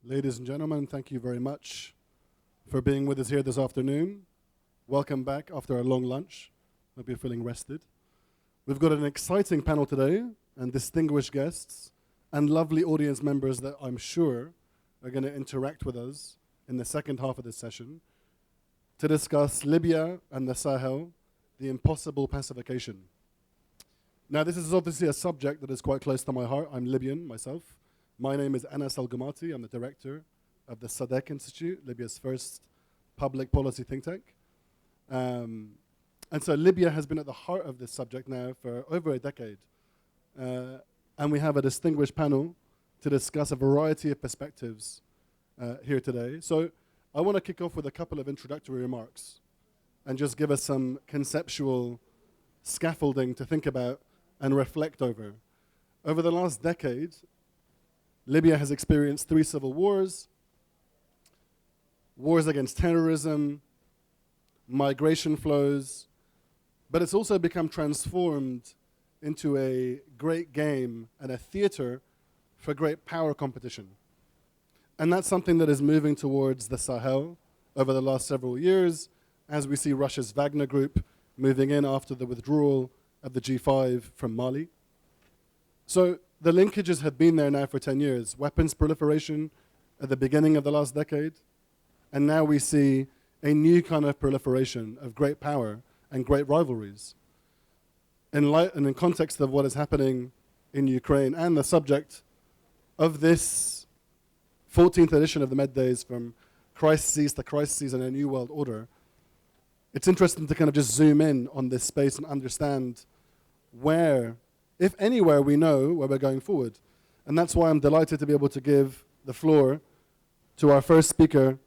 Ladies and gentlemen, thank you very much for being with us here this afternoon. Welcome back after our long lunch. Hope you're feeling rested. We've got an exciting panel today and distinguished guests and lovely audience members that I'm sure are going to interact with us in the second half of this session to discuss Libya and the Sahel, the impossible pacification. Now, this is obviously a subject that is quite close to my heart. I'm Libyan myself. My name is Anas Al-Gumati. I'm the director of the Cette Institut, Libya's first public policy think tank. And so Libya has been at the heart of this subject now for over a decade. And we have a distinguished panel to discuss a variety of perspectives here today. So I want to kick off with a couple of introductory remarks and just give us some conceptual scaffolding to think about and reflect over. Over the last decade, Libya has experienced 3 civil wars, wars against terrorism, migration flows, but it's also become transformed into a great game and a theater for great power competition. And that's something that is moving towards the Sahel over the last several years, as we see Russia's Wagner group moving in after the withdrawal of the G5 from Mali. So the linkages have been there now for 10 years. Weapons proliferation at the beginning of the last decade, and now we see a new kind of proliferation of great power and great rivalries. In light and in context of what is happening in Ukraine and the subject of this 14th edition of the MEDays, from crises to crises and a new world order, it's interesting to kind of just zoom in on this space and understand where, if anywhere, we know where we're going forward. And that's why I'm delighted to be able to give the floor to our first speaker,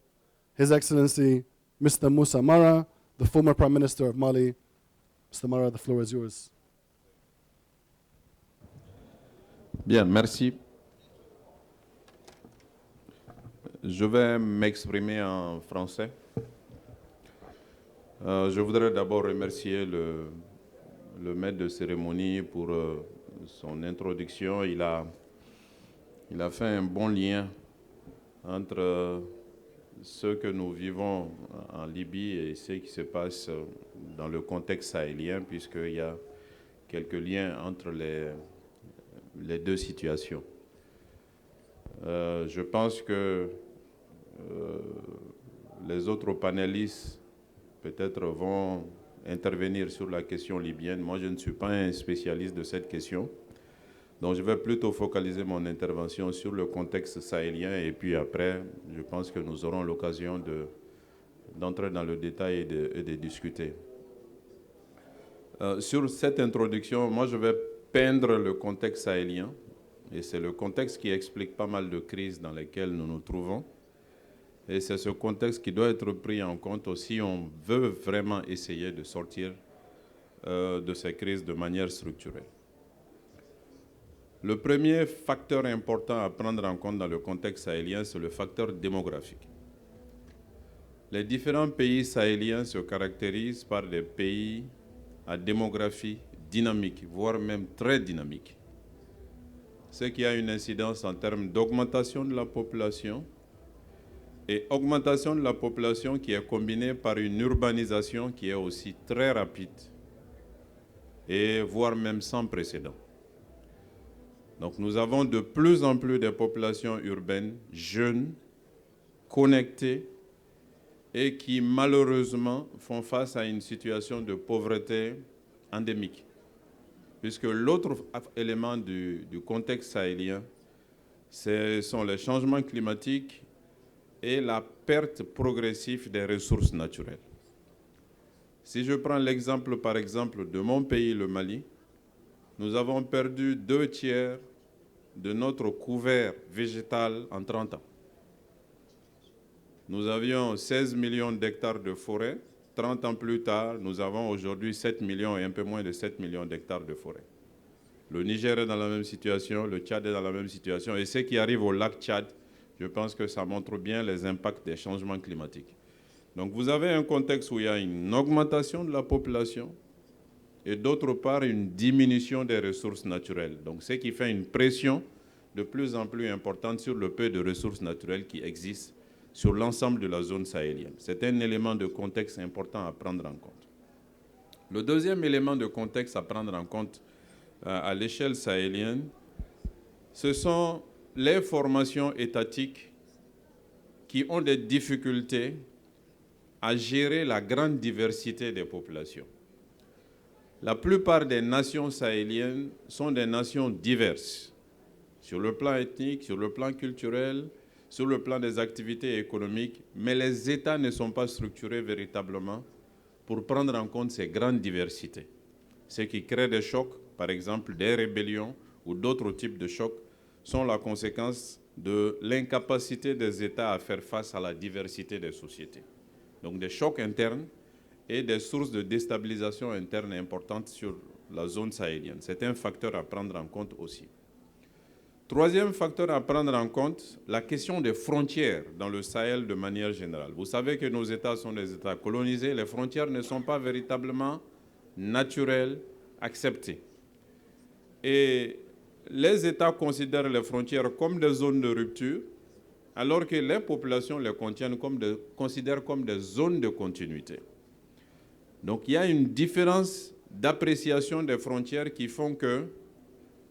His Excellency Mr. Moussa Mara, the former Prime Minister of Mali. Mr. Mara, the floor is yours. Bien, merci. Je vais m'exprimer en français. Je voudrais d'abord remercier le maître de cérémonie pour son introduction. Il a fait un bon lien entre ce que nous vivons en Libye et ce qui se passe dans le contexte sahélien, puisqu'il y a quelques liens entre les deux situations. Je pense que les autres panélistes peut-être vont intervenir sur la question libyenne. Moi, je ne suis pas un spécialiste de cette question. Donc, je vais plutôt focaliser mon intervention sur le contexte sahélien et puis après, je pense que nous aurons l'occasion d'entrer dans le détail et de discuter. Sur cette introduction, moi, je vais peindre le contexte sahélien et c'est le contexte qui explique pas mal de crises dans lesquelles nous nous trouvons. Et c'est ce contexte qui doit être pris en compte aussi si on veut vraiment essayer de sortir de ces crises de manière structurelle. Le premier facteur important à prendre en compte dans le contexte sahélien, c'est le facteur démographique. Les différents pays sahéliens se caractérisent par des pays à démographie dynamique, voire même très dynamique. Ce qui a une incidence en termes d'augmentation de la population, et augmentation de la population qui est combinée par une urbanisation qui est aussi très rapide et voire même sans précédent. Donc nous avons de plus en plus de populations urbaines, jeunes, connectées et qui malheureusement font face à une situation de pauvreté endémique. Puisque l'autre élément du contexte sahélien, ce sont les changements climatiques et la perte progressive des ressources naturelles. Si je prends l'exemple, par exemple, de mon pays, le Mali, nous avons perdu 2/3 de notre couvert végétal en 30 ans. Nous avions 16 millions d'hectares de forêt. 30 ans plus tard, nous avons aujourd'hui 7 millions et un peu moins de 7 millions d'hectares de forêt. Le Niger est dans la même situation, le Tchad est dans la même situation, et ce qui arrive au lac Tchad, je pense que ça montre bien les impacts des changements climatiques. Donc vous avez un contexte où il y a une augmentation de la population et d'autre part une diminution des ressources naturelles. Donc ce qui fait une pression de plus en plus importante sur le peu de ressources naturelles qui existent sur l'ensemble de la zone sahélienne. C'est un élément de contexte important à prendre en compte. Le deuxième élément de contexte à prendre en compte à l'échelle sahélienne, ce sont les formations étatiques qui ont des difficultés à gérer la grande diversité des populations. La plupart des nations sahéliennes sont des nations diverses, sur le plan ethnique, sur le plan culturel, sur le plan des activités économiques, mais les États ne sont pas structurés véritablement pour prendre en compte ces grandes diversités. Ce qui crée des chocs, par exemple des rébellions ou d'autres types de chocs, sont la conséquence de l'incapacité des États à faire face à la diversité des sociétés. Donc des chocs internes et des sources de déstabilisation interne importantes sur la zone sahélienne. C'est un facteur à prendre en compte aussi. Troisième facteur à prendre en compte, la question des frontières dans le Sahel de manière générale. Vous savez que nos États sont des États colonisés, les frontières ne sont pas véritablement naturelles, acceptées. Et les États considèrent les frontières comme des zones de rupture, alors que les populations les considèrent comme des zones de continuité. Donc il y a une différence d'appréciation des frontières qui font que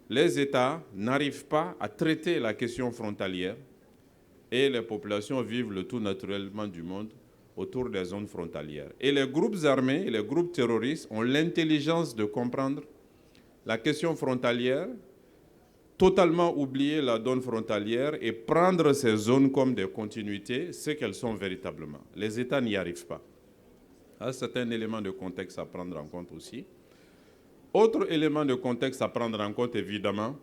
les États n'arrivent pas à traiter la question frontalière et les populations vivent le tout naturellement du monde autour des zones frontalières. Et les groupes armés et les groupes terroristes ont l'intelligence de comprendre la question frontalière, totalement oublier la zone frontalière et prendre ces zones comme des continuités, ce qu'elles sont véritablement. Les États n'y arrivent pas. C'est un élément de contexte à prendre en compte aussi. Autre élément de contexte à prendre en compte, évidemment,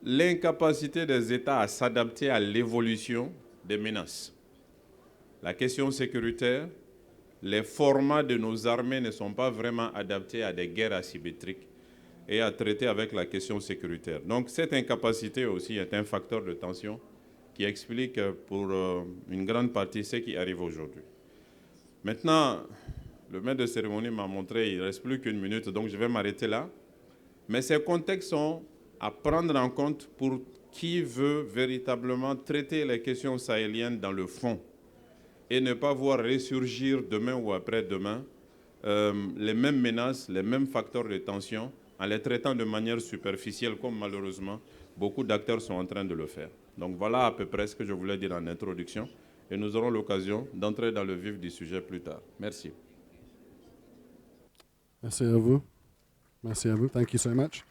l'incapacité des États à s'adapter à l'évolution des menaces. La question sécuritaire, les formats de nos armées ne sont pas vraiment adaptés à des guerres asymétriques et à traiter avec la question sécuritaire. Donc cette incapacité aussi est un facteur de tension qui explique pour une grande partie ce qui arrive aujourd'hui. Maintenant, le maître de cérémonie m'a montré qu'il ne reste plus qu'une minute, donc je vais m'arrêter là. Mais ces contextes sont à prendre en compte pour qui veut véritablement traiter les questions sahéliennes dans le fond et ne pas voir ressurgir demain ou après-demain les mêmes menaces, les mêmes facteurs de tension en les traitant de manière superficielle comme malheureusement beaucoup d'acteurs sont en train de le faire. Donc voilà à peu près ce que je voulais dire en introduction et nous aurons l'occasion d'entrer dans le vif du sujet plus tard. Merci. Merci à vous. Merci à vous. Thank you so much.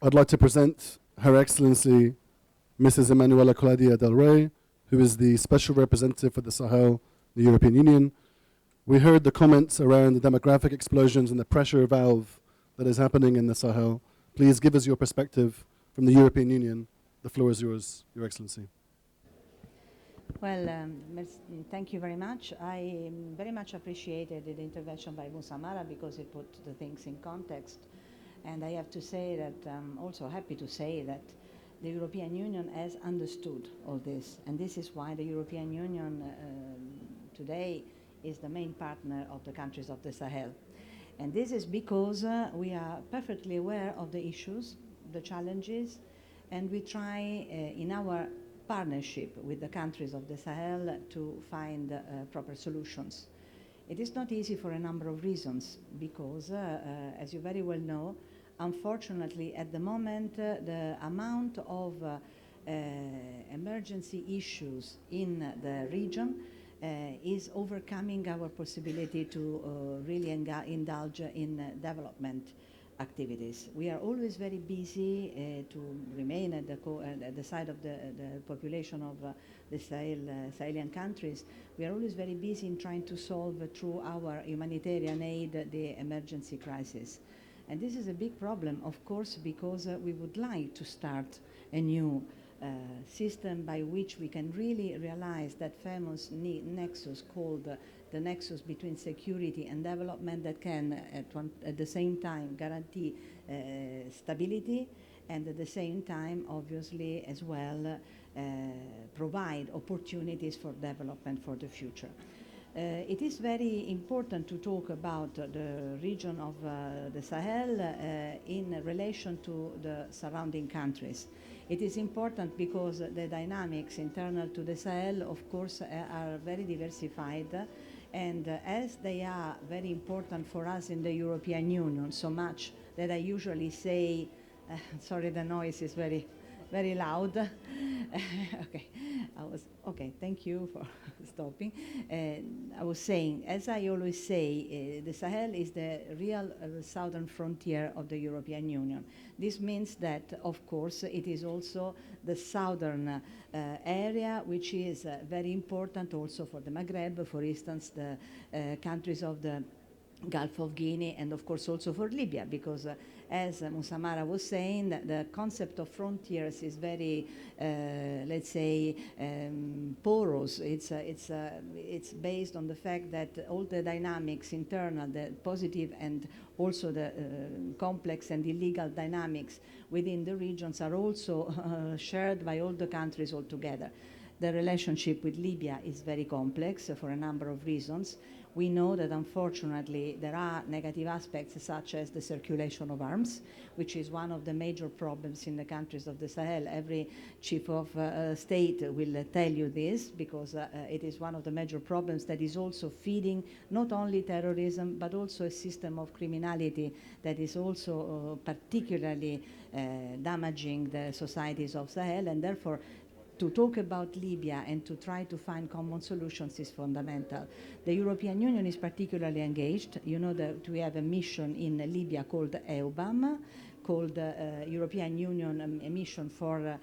I'd like to present Her Excellency Mrs. Emanuela Claudia Del Rey, who is the Special Representative for the Sahel, the European Union. We heard the comments around the demographic explosions and the pressure valve that is happening in the Sahel. Please give us your perspective from the European Union. The floor is yours, Your Excellency. Well, thank you very much. I very much appreciated the intervention by Musamara because it put the things in context. And I have to say that I'm also happy to say that the European Union has understood all this. And this is why the European Union today is the main partner of the countries of the Sahel. And this is because we are perfectly aware of the issues, the challenges, and we try in our partnership with the countries of the Sahel to find proper solutions. It is not easy for a number of reasons because, as you very well know, unfortunately at the moment the amount of emergency issues in the region is overcoming our possibility to really indulge in development activities. We are always very busy to remain at the side of the population of the Sahelian countries. We are always very busy in trying to solve through our humanitarian aid the emergency crisis. And this is a big problem, of course, because we would like to start a new system by which we can really realize that famous nexus called the nexus between security and development that can at the same time guarantee stability and at the same time obviously as well provide opportunities for development for the future. It is very important to talk about the region of the Sahel in relation to the surrounding countries. It is important because the dynamics internal to the Sahel, of course, are very diversified, and as they are very important for us in the European Union, so much that I usually say, sorry, the noise is very loud. Okay, thank you for stopping. I was saying, as I always say, the Sahel is the real southern frontier of the European Union. This means that, of course, it is also the southern area, which is very important also for the Maghreb, for instance, the countries of the Gulf of Guinea, and of course also for Libya, because as Musamara was saying, the concept of frontiers is very, let's say, porous. It's based on the fact that all the dynamics internal, the positive and also the complex and illegal dynamics within the regions are also shared by all the countries altogether. The relationship with Libya is very complex for a number of reasons. We know that unfortunately there are negative aspects such as the circulation of arms, which is one of the major problems in the countries of the Sahel. Every chief of state will tell you this, because it is one of the major problems that is also feeding not only terrorism but also a system of criminality that is also particularly damaging the societies of Sahel, and therefore to talk about Libya and to try to find common solutions is fundamental. The European Union is particularly engaged. You know that we have a mission in Libya called EUBAM, called European Union mission for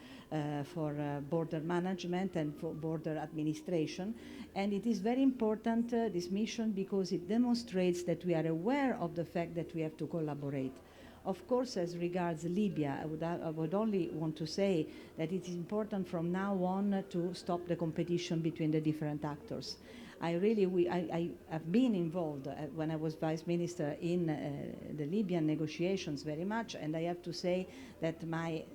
border management and for border administration. And it is very important, this mission, because it demonstrates that we are aware of the fact that we have to collaborate. Of course, as regards Libya, I would only want to say that it is important from now on to stop the competition between the different actors. I have been involved when I was vice minister in the Libyan negotiations very much, and I have to say that my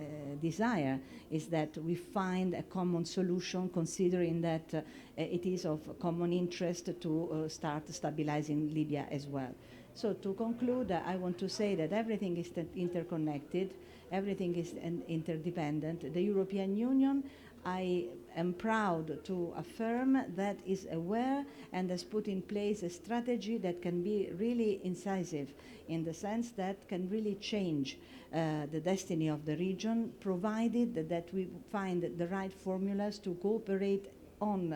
desire is that we find a common solution, considering that it is of common interest to start stabilizing Libya as well. So to conclude, I want to say that everything is interconnected, everything is interdependent. The European Union, I am proud to affirm, that is aware and has put in place a strategy that can be really incisive, in the sense that can really change the destiny of the region, provided that we find the right formulas to cooperate on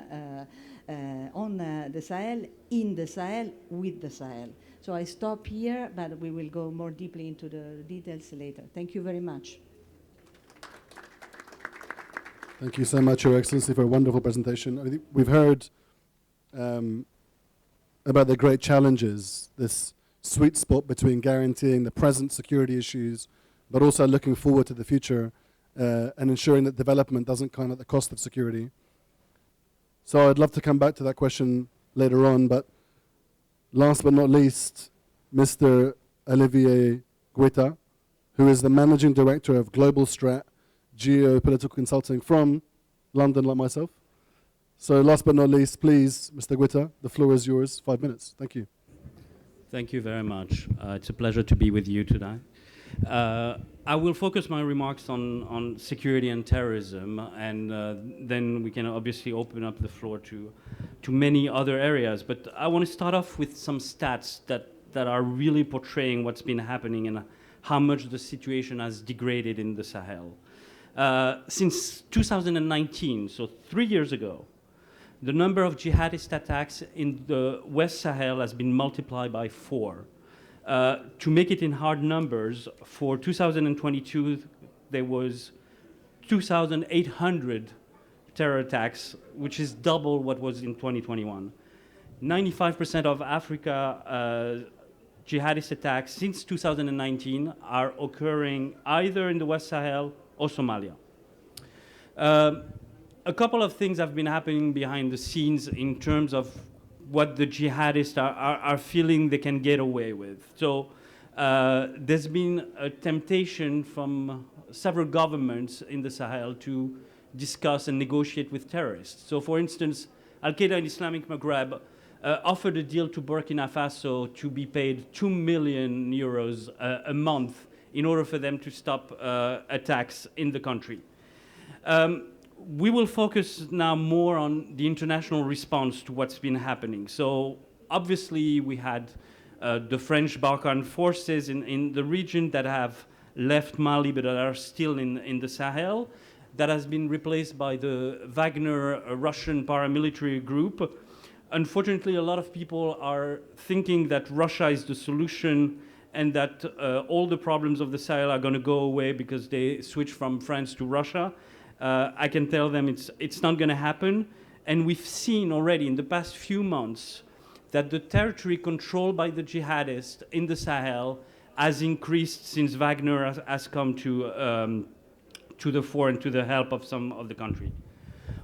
the Sahel, in the Sahel, with the Sahel. So I stop here, but we will go more deeply into the details later. Thank you very much. Thank you so much, Your Excellency, for a wonderful presentation. I think we've heard about the great challenges, this sweet spot between guaranteeing the present security issues, but also looking forward to the future and ensuring that development doesn't come at the cost of security. So I'd love to come back to that question later on, but last but not least, Mr. Olivier Guetta, who is the Managing Director of Global Strat Geopolitical Consulting from London, like myself. So last but not least, please, Mr. Guetta, the floor is yours, 5 minutes. Thank you. Thank you very much. It's a pleasure to be with you today. I will focus my remarks on security and terrorism, and then we can obviously open up the floor to many other areas. But I want to start off with some stats that are really portraying what's been happening and how much the situation has degraded in the Sahel. Since 2019, so 3 years ago, the number of jihadist attacks in the West Sahel has been multiplied by 4. To make it in hard numbers, for 2022, there was 2,800 terror attacks, which is double what was in 2021. 95% of Africa jihadist attacks since 2019 are occurring either in the West Sahel or Somalia. A couple of things have been happening behind the scenes in terms of what the jihadists are feeling they can get away with. So there's been a temptation from several governments in the Sahel to discuss and negotiate with terrorists. So for instance, Al-Qaeda in Islamic Maghreb offered a deal to Burkina Faso to be paid 2 million euros a month in order for them to stop attacks in the country. We will focus now more on the international response to what's been happening. So obviously we had the French Balkan forces in the region that have left Mali but that are still in the Sahel. That has been replaced by the Wagner Russian paramilitary group. Unfortunately, a lot of people are thinking that Russia is the solution and that all the problems of the Sahel are going to go away because they switch from France to Russia. I can tell them it's not going to happen. And we've seen already in the past few months that the territory controlled by the jihadists in the Sahel has increased since Wagner has come to the fore and to the help of some of the country.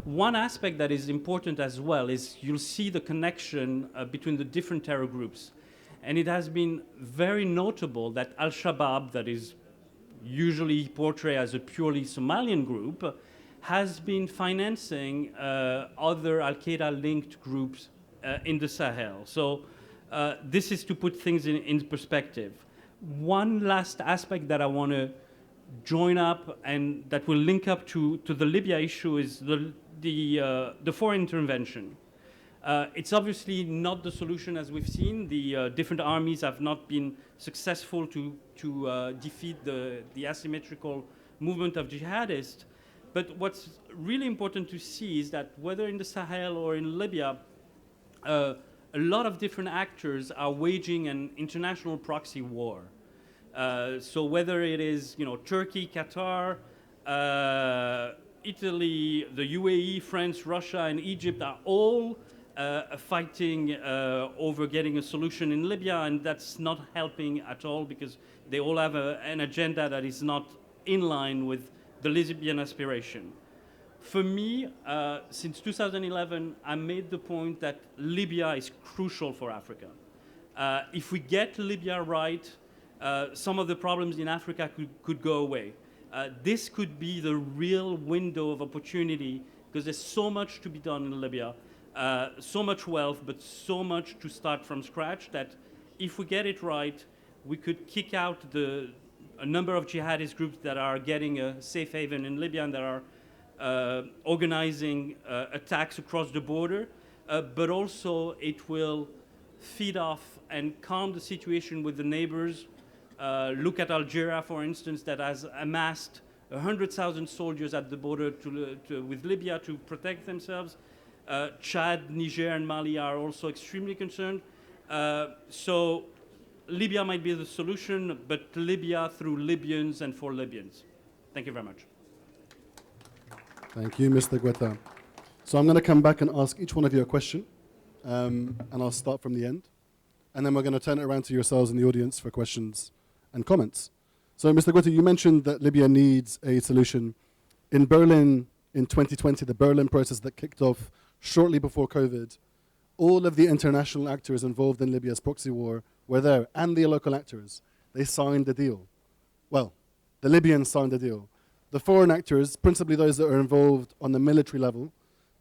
One aspect that is important as well is you'll see the connection between the different terror groups. And it has been very notable that Al-Shabaab, that is usually portrayed as a purely Somalian group, has been financing other Al-Qaeda-linked groups in the Sahel. So this is to put things in perspective. One last aspect that I want to join up and that will link up to the Libya issue is the foreign intervention. It's obviously not the solution as we've seen. The different armies have not been successful to defeat the asymmetrical movement of jihadists. But what's really important to see is that whether in the Sahel or in Libya, a lot of different actors are waging an international proxy war. So whether it is Turkey, Qatar, Italy, the UAE, France, Russia, and Egypt are all fighting over getting a solution in Libya, and that's not helping at all because they all have an agenda that is not in line with the Libyan aspiration. For me, since 2011, I made the point that Libya is crucial for Africa. If we get Libya right, some of the problems in Africa could go away. This could be the real window of opportunity because there's so much to be done in Libya, so much wealth, but so much to start from scratch that if we get it right, we could kick out a number of jihadist groups that are getting a safe haven in Libya and that are organizing attacks across the border, but also it will feed off and calm the situation with the neighbors. Look at Algeria, for instance, that has amassed 100,000 soldiers at the border with Libya to protect themselves. Chad, Niger, and Mali are also extremely concerned. So Libya might be the solution, but Libya through Libyans and for Libyans. Thank you very much. Thank you, Mr. Guetta. So I'm going to come back and ask each one of you a question, and I'll start from the end. And then we're going to turn it around to yourselves in the audience for questions and comments. So, Mr. Guetta, you mentioned that Libya needs a solution. In Berlin in 2020, the Berlin process that kicked off shortly before COVID, all of the international actors involved in Libya's proxy war were there, and the local actors. They signed a deal. Well, the Libyans signed a deal. The foreign actors, principally those that are involved on the military level,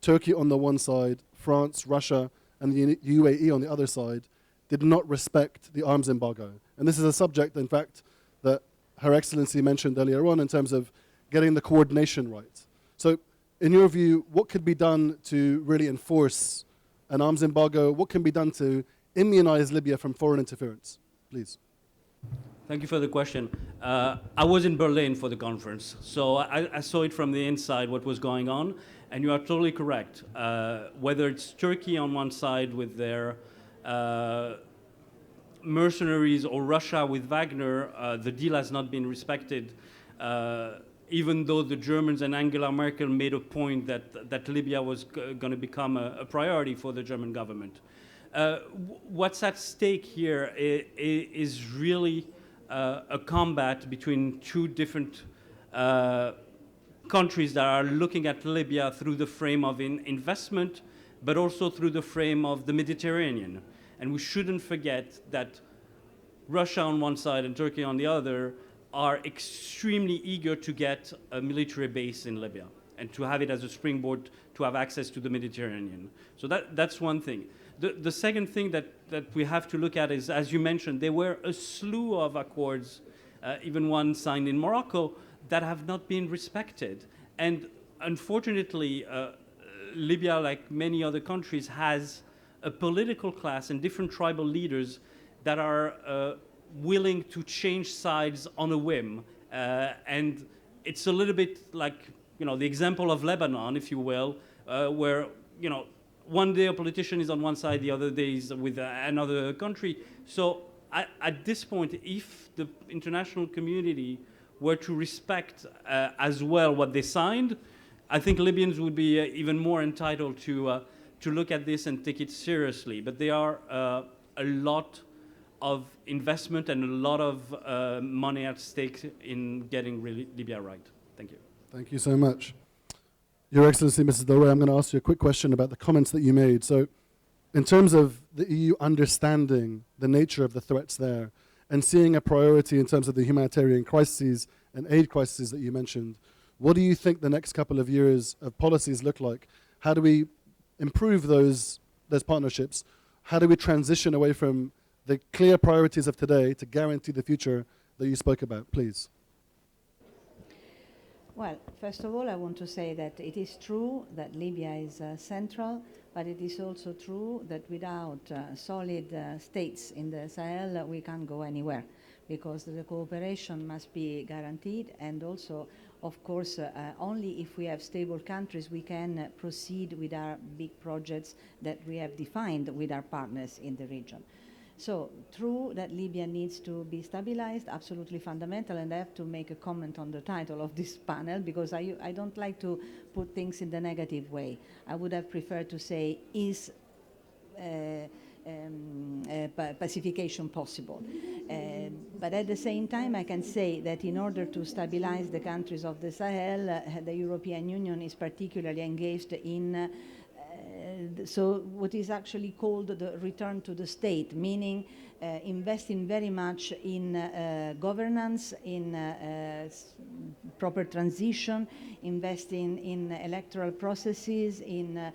Turkey on the one side, France, Russia, and the UAE on the other side, did not respect the arms embargo. And this is a subject, in fact, that Her Excellency mentioned earlier on in terms of getting the coordination right. So, in your view, what could be done to really enforce an arms embargo? What can be done to immunize Libya from foreign interference? Please. Thank you for the question. I was in Berlin for the conference, so I saw it from the inside, what was going on, and you are totally correct. Whether it's Turkey on one side with their mercenaries or Russia with Wagner, the deal has not been respected, even though the Germans and Angela Merkel made a point that Libya was going to become a priority for the German government. What's at stake here is really a combat between two different countries that are looking at Libya through the frame of investment, but also through the frame of the Mediterranean. And we shouldn't forget that Russia on one side and Turkey on the other are extremely eager to get a military base in Libya. and to have it as a springboard to have access to the Mediterranean. So that's one thing. The second thing that we have to look at is, as you mentioned, there were a slew of accords, even one signed in Morocco, that have not been respected. And unfortunately, Libya, like many other countries, has a political class and different tribal leaders that are willing to change sides on a whim. And it's a little bit like, the example of Lebanon, if you will, where, one day a politician is on one side, the other day is with another country. So at this point, if the international community were to respect as well what they signed, I think Libyans would be even more entitled to look at this and take it seriously. But there are a lot of investment and a lot of money at stake in getting Libya right. Thank you. Thank you so much. Your Excellency, Mrs. Delray, I'm going to ask you a quick question about the comments that you made. So in terms of the EU understanding the nature of the threats there and seeing a priority in terms of the humanitarian crises and aid crises that you mentioned, what do you think the next couple of years of policies look like? How do we improve those partnerships? How do we transition away from the clear priorities of today to guarantee the future that you spoke about, please? Well, first of all, I want to say that it is true that Libya is central, but it is also true that without solid states in the Sahel, we can't go anywhere, because the cooperation must be guaranteed, and also, of course, only if we have stable countries we can proceed with our big projects that we have defined with our partners in the region. So, true that Libya needs to be stabilized, absolutely fundamental, and I have to make a comment on the title of this panel, because I don't like to put things in the negative way. I would have preferred to say, is pacification possible? But at the same time, I can say that in order to stabilize the countries of the Sahel, the European Union is particularly engaged in so what is actually called the return to the state, meaning investing very much in governance, in proper transition, investing in electoral processes, in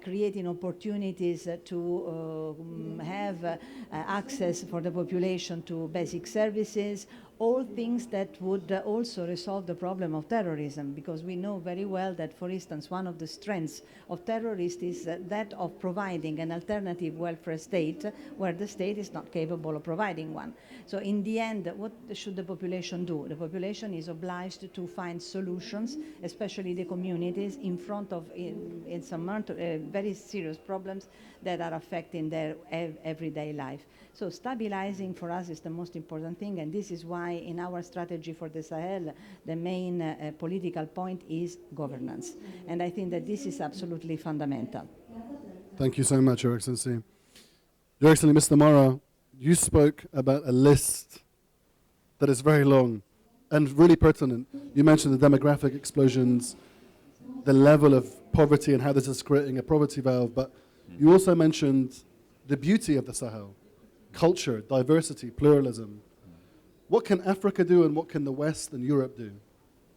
creating opportunities to have access for the population to basic services, all things that would also resolve the problem of terrorism, because we know very well that, for instance, one of the strengths of terrorists is that of providing an alternative welfare state where the state is not capable of providing one. So in the end, what should the population do? The population is obliged to find solutions, especially the communities, in front of in some very serious problems that are affecting their everyday life. So stabilizing for us is the most important thing, and this is why in our strategy for the Sahel, the main political point is governance. And I think that this is absolutely fundamental. Thank you so much, Your Excellency. Your Excellency, Mr. Mara, you spoke about a list that is very long and really pertinent. You mentioned the demographic explosions, the level of poverty and how this is creating a poverty valve, but you also mentioned the beauty of the Sahel. Culture, diversity, pluralism. What can Africa do and what can the West and Europe do?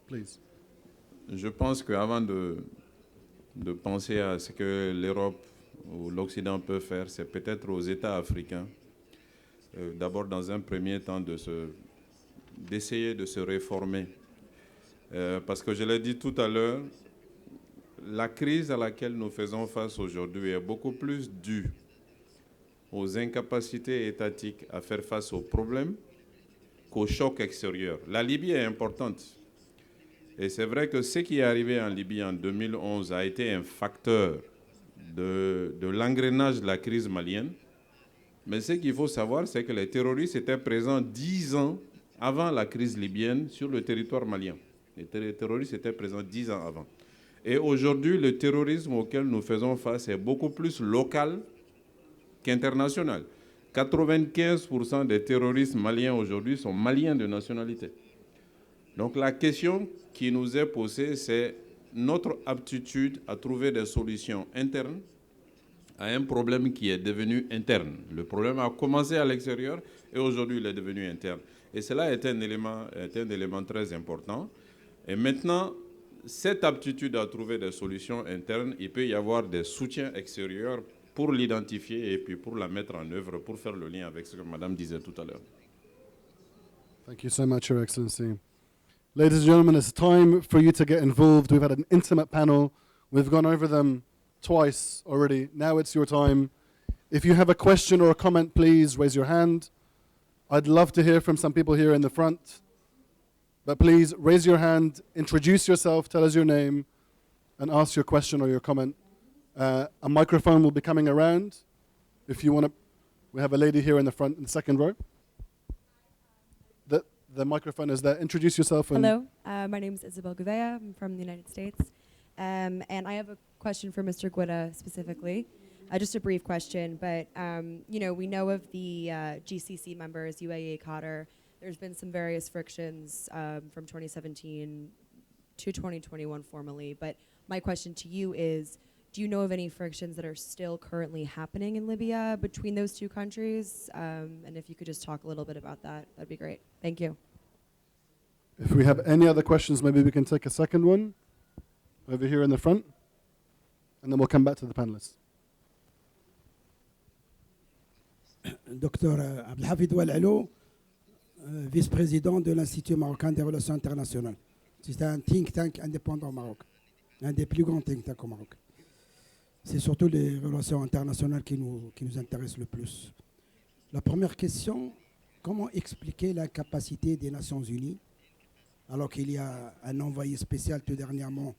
Please. Je pense qu'avant de penser à ce que l'Europe ou l'Occident peut faire, c'est peut-être aux États africains, d'abord dans un premier temps, d'essayer de se réformer. Parce que je l'ai dit tout à l'heure, la crise à laquelle nous faisons face aujourd'hui est beaucoup plus due aux incapacités étatiques à faire face aux problèmes qu'aux chocs extérieurs. La Libye est importante. Et c'est vrai que ce qui est arrivé en Libye en 2011 a été un facteur de l'engrenage de la crise malienne. Mais ce qu'il faut savoir, c'est que les terroristes étaient présents 10 ans avant la crise libyenne sur le territoire malien. Les terroristes étaient présents 10 ans avant. Et aujourd'hui, le terrorisme auquel nous faisons face est beaucoup plus local qu'international. 95% des terroristes maliens aujourd'hui sont maliens de nationalité. Donc la question qui nous est posée, c'est notre aptitude à trouver des solutions internes à un problème qui est devenu interne. Le problème a commencé à l'extérieur et aujourd'hui il est devenu interne. Et cela est un élément très important. Et maintenant, cette aptitude à trouver des solutions internes, il peut y avoir des soutiens extérieurs pour l'identifier et puis pour la mettre en œuvre, pour faire le lien avec ce que Madame disait tout à l'heure. Thank you so much, Your Excellency. Ladies and gentlemen, it's time for you to get involved. We've had an intimate panel. We've gone over them twice already. Now it's your time. If you have a question or a comment, please raise your hand. I'd love to hear from some people here in the front. But please raise your hand, introduce yourself, tell us your name, and ask your question or your comment. A microphone will be coming around. If you want to, we have a lady here in the front, in the second row. The microphone is there. Introduce yourself. Hello, my name is Isabel Gouveia. I'm from the United States. And I have a question for Mr. Guida specifically. Just a brief question, but we know of the GCC members, UAE, Qatar. There's been some various frictions from 2017 to 2021 formally. But my question to you is, do you know of any frictions that are still currently happening in Libya between those two countries? And if you could just talk a little bit about that, that'd be great. Thank you. If we have any other questions, maybe we can take a second one over here in the front, and then we'll come back to the panelists. Docteur Abdelhafid Ouelalo, vice-président de l'Institut marocain des relations internationales. C'est un think tank indépendant au Maroc, un des plus grands think tanks au Maroc. C'est surtout les relations internationales qui nous intéressent le plus. La première question, comment expliquer l'incapacité des Nations Unies, alors qu'il y a un envoyé spécial tout dernièrement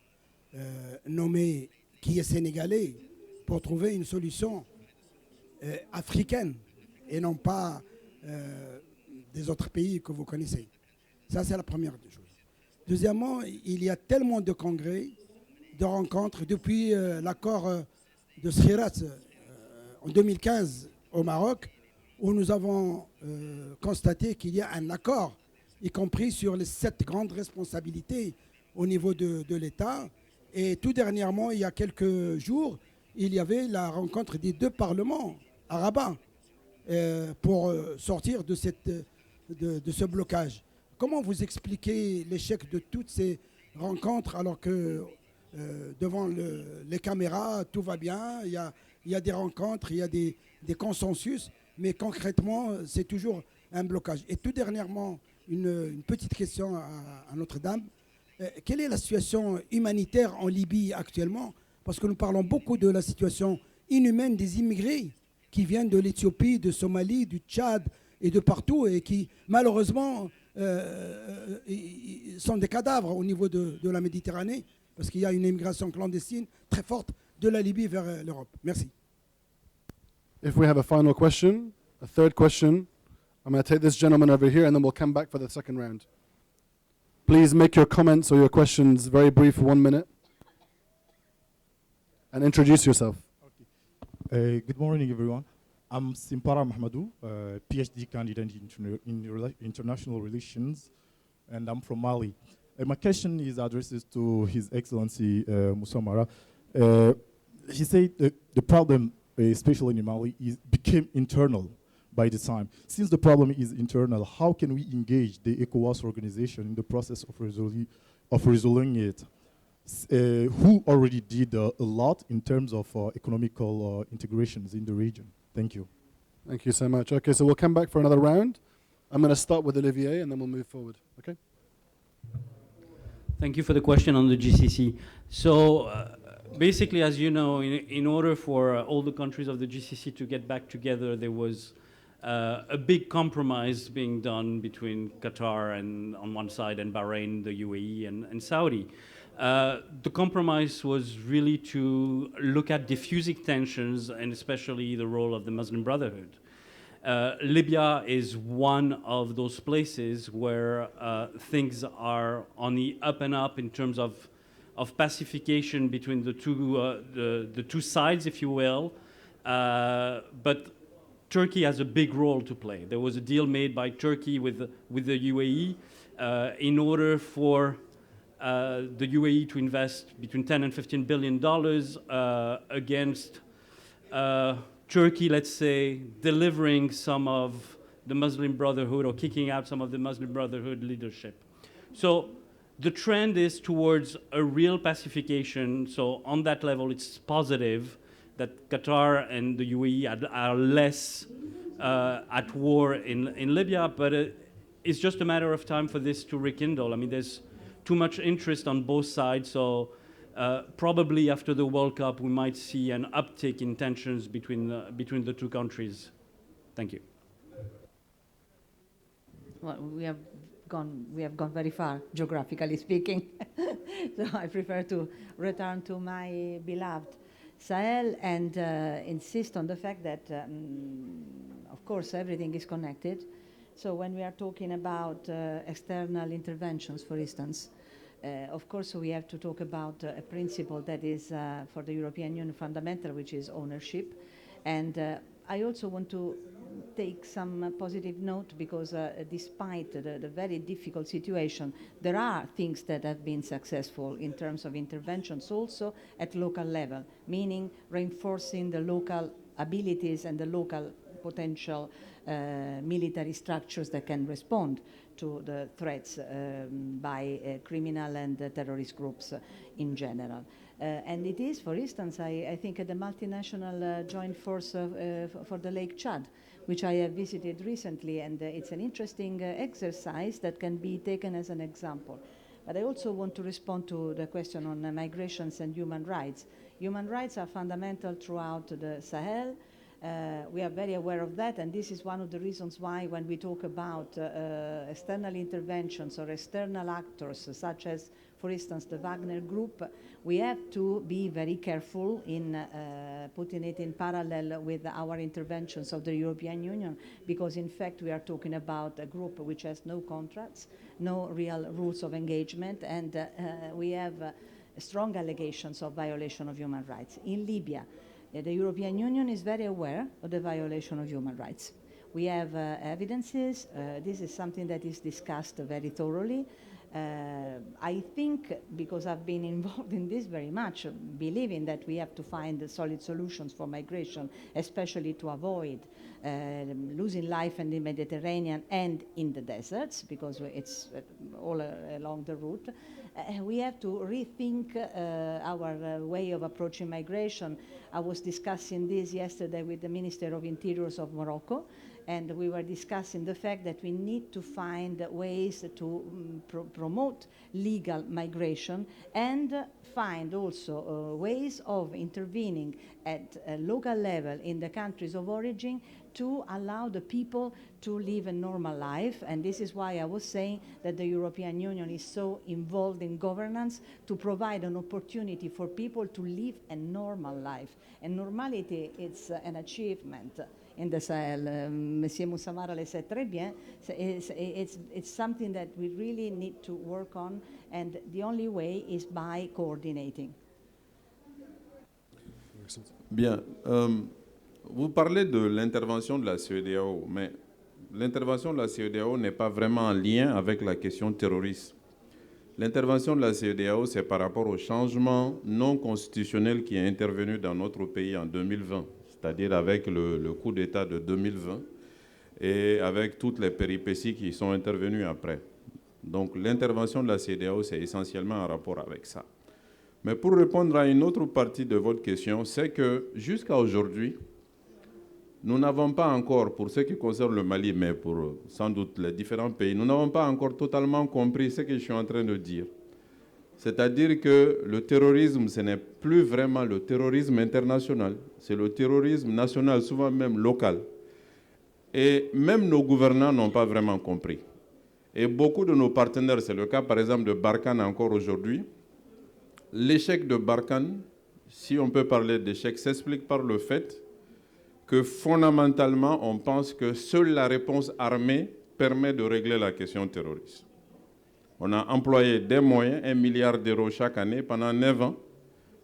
nommé, qui est sénégalais, pour trouver une solution africaine et non pas des autres pays que vous connaissez. Ça, c'est la première des choses. Deuxièmement, il y a tellement de congrès, de rencontres, depuis l'accord de Schirat en 2015 au Maroc, où nous avons constaté qu'il y a un accord, y compris sur les 7 grandes responsabilités au niveau de l'État. Et tout dernièrement, il y a quelques jours, il y avait la rencontre des 2 parlements à Rabat pour sortir de ce blocage. Comment vous expliquez l'échec de toutes ces rencontres alors que devant les caméras, tout va bien, il y a des rencontres, il y a des consensus, mais concrètement, c'est toujours un blocage. Et tout dernièrement, une petite question à notre dame. Quelle est la situation humanitaire en Libye actuellement? Parce que nous parlons beaucoup de la situation inhumaine des immigrés qui viennent de l'Éthiopie, de Somalie, du Tchad et de partout et qui, malheureusement, sont des cadavres au niveau de la Méditerranée parce qu'il y a une immigration clandestine très forte de la Libye vers l'Europe. Merci. If we have a final question, a third question, I'm going to take this gentleman over here and then we'll come back for the second round. Please make your comments or your questions very brief, 1 minute. And introduce yourself. Good morning, everyone. I'm Simpara Mahmadou, PhD candidate in international relations, and I'm from Mali. My question is addressed to His Excellency Moussa Mara. He said the problem, especially in Mali, became internal by the time. Since the problem is internal, how can we engage the ECOWAS organization in the process of resolving it? Who already did a lot in terms of economical integrations in the region? Thank you. Thank you so much. Okay, so we'll come back for another round. I'm going to start with Olivier and then we'll move forward. Okay? Thank you for the question on the GCC. So basically, as you know, in order for all the countries of the GCC to get back together, there was a big compromise being done between Qatar and on one side and Bahrain, the UAE and Saudi. The compromise was really to look at diffusing tensions and especially the role of the Muslim Brotherhood. Libya is one of those places where things are on the up and up in terms of pacification between the two sides, if you will. But Turkey has a big role to play. There was a deal made by Turkey with the UAE in order for the UAE to invest between 10 and $15 billion against Turkey, let's say, delivering some of the Muslim Brotherhood or kicking out some of the Muslim Brotherhood leadership. So the trend is towards a real pacification. So on that level, it's positive that Qatar and the UAE are less at war in Libya, but it's just a matter of time for this to rekindle. I mean, there's too much interest on both sides, so probably after the World Cup, we might see an uptick in tensions between the two countries. Thank you. Well, we have gone very far, geographically speaking. So I prefer to return to my beloved Sahel and insist on the fact that, of course, everything is connected. So when we are talking about external interventions, for instance, of course, we have to talk about a principle that is for the European Union fundamental, which is ownership. And I also want to take some positive note because despite the very difficult situation, there are things that have been successful in terms of interventions also at local level, meaning reinforcing the local abilities and the local potential military structures that can respond to the threats by criminal and terrorist groups in general. And it is, for instance, I think the multinational joint force for the Lake Chad, which I have visited recently, and it's an interesting exercise that can be taken as an example. But I also want to respond to the question on migrations and human rights. Human rights are fundamental throughout the Sahel. We are very aware of that, and this is one of the reasons why when we talk about external interventions or external actors, such as, for instance, the Wagner Group, we have to be very careful in putting it in parallel with our interventions of the European Union, because in fact we are talking about a group which has no contracts, no real rules of engagement, and we have strong allegations of violation of human rights. In Libya, the European Union is very aware of the violation of human rights. We have evidences. This is something that is discussed very thoroughly. I think, because I've been involved in this very much, believing that we have to find solid solutions for migration, especially to avoid losing life in the Mediterranean and in the deserts, because it's all along the route. We have to rethink our way of approaching migration. I was discussing this yesterday with the Minister of Interiors of Morocco, and we were discussing the fact that we need to find ways to promote legal migration and find also ways of intervening at a local level in the countries of origin to allow the people to live a normal life. And this is why I was saying that the European Union is so involved in governance to provide an opportunity for people to live a normal life. And normality, it's an achievement in the Sahel. Monsieur Moussamara le sait très bien. It's something that we really need to work on, and the only way is by coordinating. Bien. Vous parlez de l'intervention de la CEDEAO, mais l'intervention de la CEDEAO n'est pas vraiment en lien avec la question terroriste. L'intervention de la CEDEAO, c'est par rapport au changement non constitutionnel qui est intervenu dans notre pays en 2020, c'est-à-dire avec le coup d'État de 2020 et avec toutes les péripéties qui sont intervenues après. Donc l'intervention de la CEDEAO, c'est essentiellement en rapport avec ça. Mais pour répondre à une autre partie de votre question, c'est que jusqu'à aujourd'hui, nous n'avons pas encore, pour ce qui concerne le Mali, mais pour sans doute les différents pays, nous n'avons pas encore totalement compris ce que je suis en train de dire. C'est-à-dire que le terrorisme, ce n'est plus vraiment le terrorisme international, c'est le terrorisme national, souvent même local. Et même nos gouvernants n'ont pas vraiment compris. Et beaucoup de nos partenaires, c'est le cas par exemple de Barkhane encore aujourd'hui, l'échec de Barkhane, si on peut parler d'échec, s'explique par le fait que fondamentalement, on pense que seule la réponse armée permet de régler la question terroriste. On a employé des moyens, 1 milliard d'euros chaque année pendant 9 ans,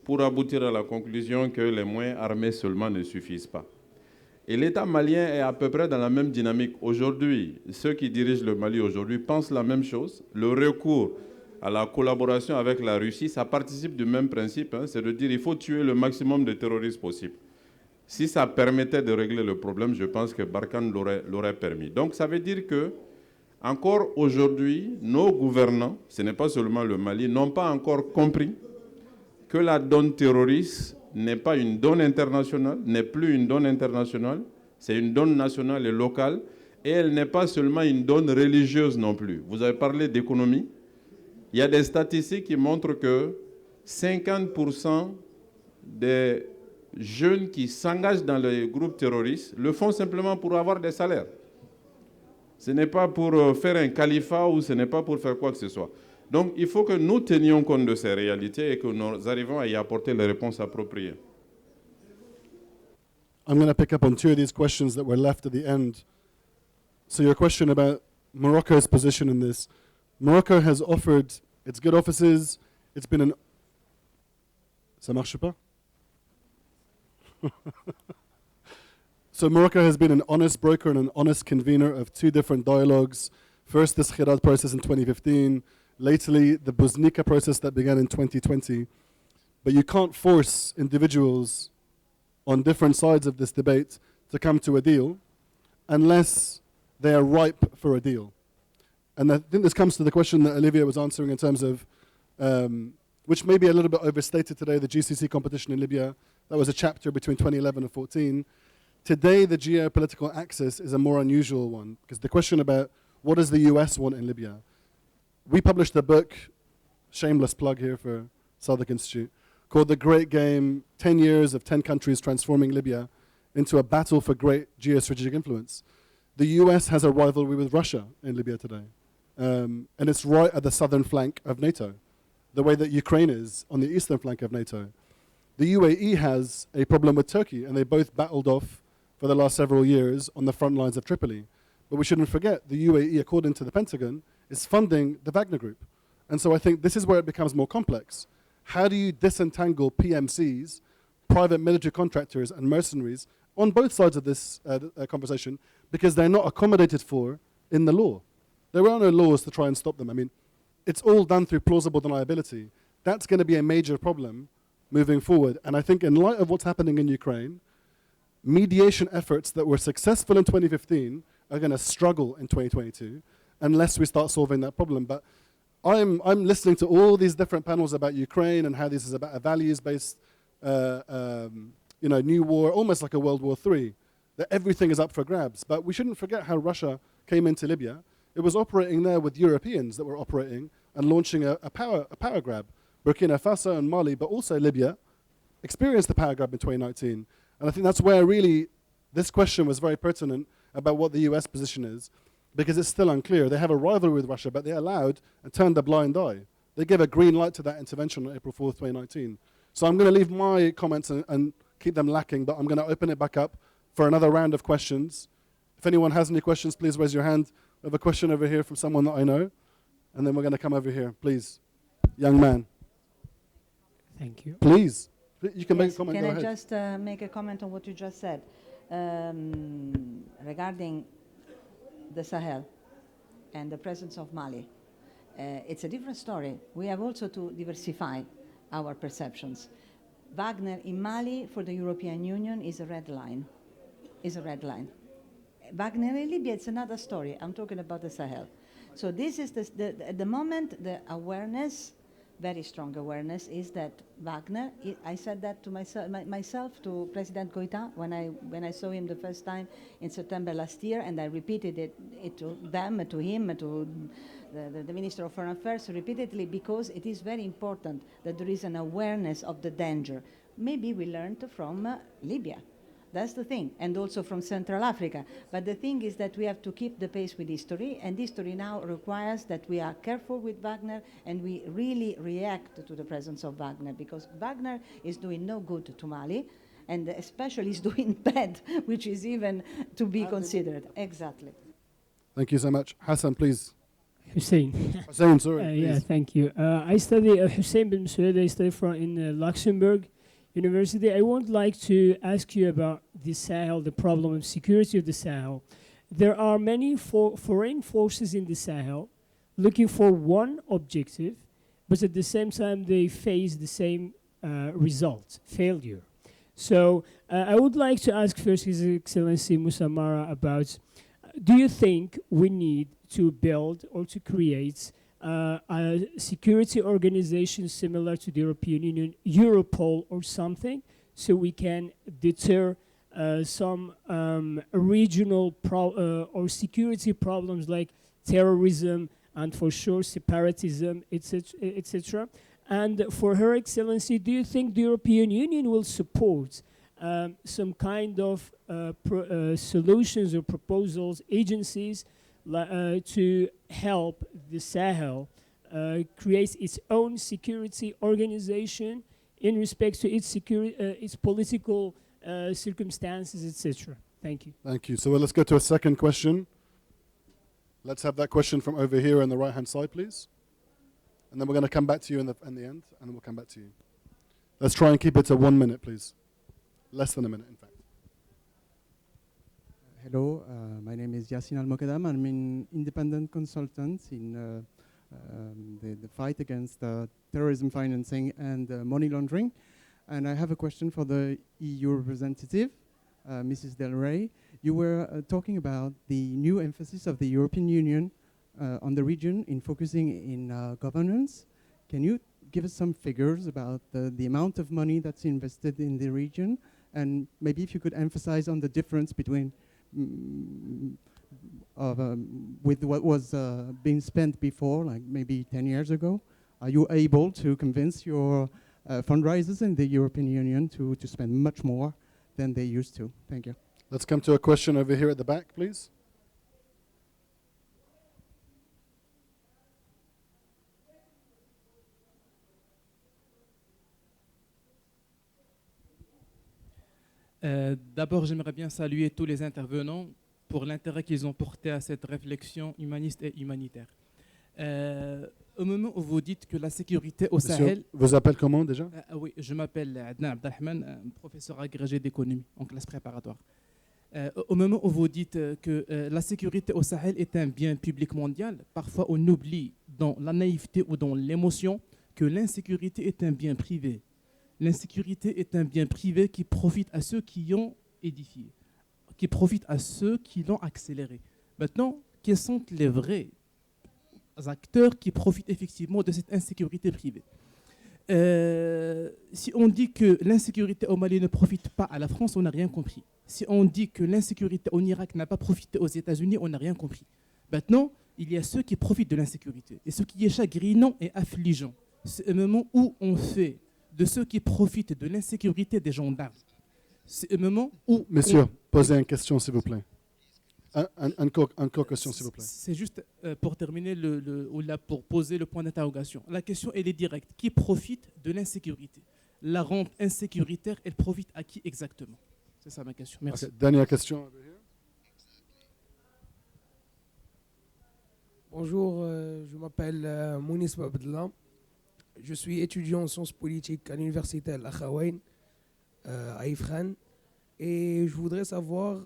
pour aboutir à la conclusion que les moyens armés seulement ne suffisent pas. Et l'État malien est à peu près dans la même dynamique. Aujourd'hui, ceux qui dirigent le Mali aujourd'hui pensent la même chose. Le recours à la collaboration avec la Russie, ça participe du même principe, hein, c'est de dire qu'il faut tuer le maximum de terroristes possible. Si ça permettait de régler le problème, je pense que Barkhane l'aurait permis. Donc ça veut dire que, Encore aujourd'hui, nos gouvernants, ce n'est pas seulement le Mali, n'ont pas encore compris que la donne terroriste n'est pas une donne internationale, n'est plus une donne internationale, c'est une donne nationale et locale, et elle n'est pas seulement une donne religieuse non plus. Vous avez parlé d'économie. Il y a des statistiques qui montrent que 50% des jeunes qui s'engagent dans les groupes terroristes le font simplement pour avoir des salaires. Ce n'est pas pour faire un califat ou ce n'est pas pour faire quoi que ce soit. Donc il faut que nous tenions compte de ces réalités et que nous arrivions à y apporter les réponses appropriées. I'm going to pick up on two of these questions that were left at the end. So your question about Morocco's position in this. Morocco has offered its good offices. It's been an... Ça marche pas? So Morocco has been an honest broker and an honest convener of two different dialogues. First, this Khirad process in 2015. Lately, the Buznika process that began in 2020. But you can't force individuals on different sides of this debate to come to a deal unless they are ripe for a deal. And I think this comes to the question that Olivia was answering in terms of, which may be a little bit overstated today, the GCC competition in Libya. That was a chapter between 2011 and 14. Today, the geopolitical axis is a more unusual one, because the question about what does the US want in Libya? We published a book, shameless plug here for Southwark Institute, called The Great Game, 10 Years of 10 Countries Transforming Libya into a Battle for Great Geostrategic Influence. The US has a rivalry with Russia in Libya today. And it's right at the southern flank of NATO, the way that Ukraine is on the eastern flank of NATO. The UAE has a problem with Turkey, and they both battled off for the last several years on the front lines of Tripoli. But we shouldn't forget, the UAE, according to the Pentagon, is funding the Wagner Group. And so I think this is where it becomes more complex. How do you disentangle PMCs, private military contractors, and mercenaries on both sides of this conversation, because they're not accommodated for in the law? There are no laws to try and stop them. I mean, it's all done through plausible deniability. That's going to be a major problem moving forward. And I think in light of what's happening in Ukraine, mediation efforts that were successful in 2015 are going to struggle in 2022 unless we start solving that problem. But I'm listening to all these different panels about Ukraine and how this is about a values-based, new war, almost like a World War III, that everything is up for grabs. But we shouldn't forget how Russia came into Libya. It was operating there with Europeans that were operating and launching a power grab. Burkina Faso and Mali, but also Libya, experienced the power grab in 2019. And I think that's where really this question was very pertinent about what the US position is, because it's still unclear. They have a rivalry with Russia, but they allowed and turned a blind eye. They gave a green light to that intervention on April 4th, 2019. So I'm going to leave my comments and keep them lacking, but I'm going to open it back up for another round of questions. If anyone has any questions, please raise your hand. I have a question over here from someone that I know, and then we're going to come over here. Please, young man. Thank you. Please. You can make a Yes, comment. Can Go I ahead. just make a comment on what you just said regarding the Sahel and the presence of Mali? It's a different story. We have also to diversify our perceptions. Wagner in Mali for the European Union is a red line. Is a red line. Wagner in Libya, it's another story. I'm talking about the Sahel. So this is at the moment, the awareness, very strong awareness, is that Wagner, I said that to myself to President Goïta when I saw him the first time in September last year, and I repeated it to them, to him, to the Minister of Foreign Affairs repeatedly, because it is very important that there is an awareness of the danger. Maybe we learned from Libya. That's the thing, and also from Central Africa. But the thing is that we have to keep the pace with history, and history now requires that we are careful with Wagner and we really react to the presence of Wagner, because Wagner is doing no good to Mali, and especially is doing bad, which is even to be considered. Exactly. Thank you so much. Hassan, please. Hussein. Hussein, sorry. Yeah, thank you. I study Hussein bin Sued. I study in Luxembourg University. I would like to ask you about the Sahel, the problem of security of the Sahel. There are many foreign forces in the Sahel looking for one objective, but at the same time they face the same result, failure. So I would like to ask first His Excellency Moussa Mara about, do you think we need to build or to create a security organization similar to the European Union, Europol or something, so we can deter some regional or security problems like terrorism and for sure separatism, etc. And for Her Excellency, do you think the European Union will support some kind of solutions or proposals, agencies to help the Sahel create its own security organization in respect to its political circumstances, etc.? Thank you. Thank you. So let's go to a second question. Let's have that question from over here on the right-hand side, please. And then we're going to come back to you in the end, and then we'll come back to you. Let's try and keep it to 1 minute, please. Less than a minute, in fact. Hello, my name is Yassine Al-Mokadam. I'm an independent consultant in the fight against terrorism financing and money laundering. And I have a question for the EU representative, Mrs. Del Rey. You were talking about the new emphasis of the European Union on the region in focusing in governance. Can you give us some figures about the amount of money that's invested in the region? And maybe if you could emphasize on the difference between with what was being spent before, like maybe 10 years ago. Are you able to convince your fundraisers in the European Union to spend much more than they used to? Thank you. Let's come to a question over here at the back, please. D'abord, j'aimerais bien saluer tous les intervenants pour l'intérêt qu'ils ont porté à cette réflexion humaniste et humanitaire. Au moment où vous dites que la sécurité au Sahel... Vous appelez comment déjà? Oui, je m'appelle Adnan Abdelrahman, professeur agrégé d'économie en classe préparatoire. Au moment où vous dites que la sécurité au Sahel est un bien public mondial, parfois on oublie dans la naïveté ou dans l'émotion que l'insécurité est un bien privé. L'insécurité est un bien privé qui profite à ceux qui ont édifié, qui profite à ceux qui l'ont accéléré. Maintenant, quels sont les vrais acteurs qui profitent effectivement de cette insécurité privée? Si on dit que l'insécurité au Mali ne profite pas à la France, on n'a rien compris. Si on dit que l'insécurité en Irak n'a pas profité aux États-Unis, on n'a rien compris. Maintenant, il y a ceux qui profitent de l'insécurité. Et ce qui est chagrinant et affligeant, c'est le moment où on fait de ceux qui profitent de l'insécurité des gendarmes. C'est le moment où... Monsieur, posez une question, s'il vous plaît. Encore question, s'il vous plaît. C'est juste pour terminer, pour poser le point d'interrogation. La question, elle est directe. Qui profite de l'insécurité? La rente insécuritaire, elle profite à qui exactement? C'est ça ma question. Merci. Okay, dernière question. Bonjour, je m'appelle Mounis Babdallah. Je suis étudiant en sciences politiques à l'université Al-Akhawayn, à Ifran. Et je voudrais savoir,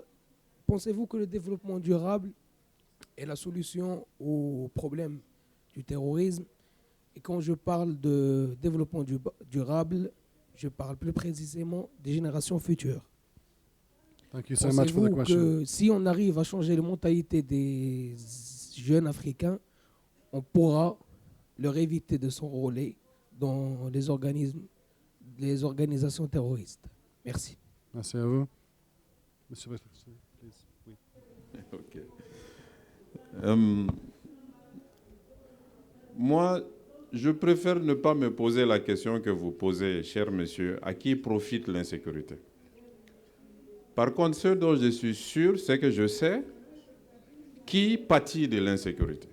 pensez-vous que le développement durable est la solution au problème du terrorisme? Et quand je parle de développement durable, je parle plus précisément des générations futures. Pensez-vous que si on arrive à changer les mentalités des jeunes Africains, on pourra leur éviter de s'enrôler dans les organisations terroristes? Merci. Merci à vous. Monsieur, please. Oui. Okay. Moi, je préfère ne pas me poser la question que vous posez, cher monsieur, à qui profite l'insécurité. Par contre, ce dont je suis sûr, c'est que je sais qui pâtit de l'insécurité.